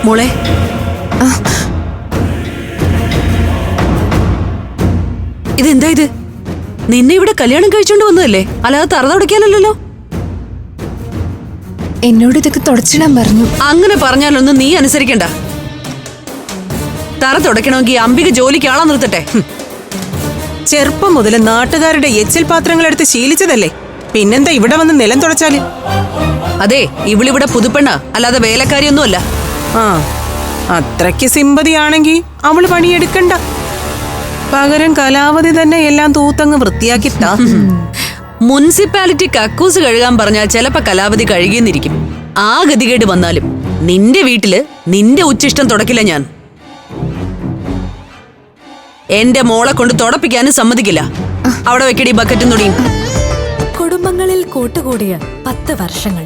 മോളെ, ഇതെന്താ ഇത്? നിന്നെ ഇവിടെ കല്യാണം കഴിച്ചോണ്ട് വന്നതല്ലേ, അല്ലാതെ തറ തുടയ്ക്കാനല്ലോ. എന്നോട് ഇതൊക്കെ തുടച്ചിടാൻ പറഞ്ഞു. അങ്ങനെ പറഞ്ഞാലൊന്നും നീ അനുസരിക്കണ്ട. തറ തുടയ്ക്കണമെങ്കിൽ അംബിക ജോലിക്ക് ആളാ നിർത്തട്ടെ. ചെറുപ്പം മുതൽ നാട്ടുകാരുടെ എച്ചിൽ പാത്രങ്ങൾ എടുത്ത് ശീലിച്ചതല്ലേ, പിന്നെന്താ ഇവിടെ വന്ന് നിലം തുടച്ചാല്? അതെ, ഇവളിവിടെ പുതുപ്പെണ്ണ, അല്ലാതെ വേലക്കാരിയൊന്നുമല്ല. ആ, അത്രയ്ക്ക് സിമ്പതിയാണെങ്കി അവള് പണിയെടുക്കണ്ട. പകരം കലാവധി തന്നെ എല്ലാം തൂത്തങ്ങ് വൃത്തിയാക്കിത്താ. മുനിസിപ്പാലിറ്റി കക്കൂസ് കഴുകാൻ പറഞ്ഞാൽ ചിലപ്പോ കലാവധി കഴുകിയെന്നിരിക്കും. ആ ഗതികേട് വന്നാലും നിന്റെ വീട്ടില് നിന്റെ ഉച്ചിഷ്ടം തുടക്കില്ല ഞാൻ. എന്റെ മോളെ കൊണ്ട് തുടപ്പിക്കാനും സമ്മതിക്കില്ല. അവിടെ വെക്കടി ബക്കറ്റും തൊടിയും. കുടുംബങ്ങളിൽ കൂട്ടുകൂടിയ 10 വർഷങ്ങൾ.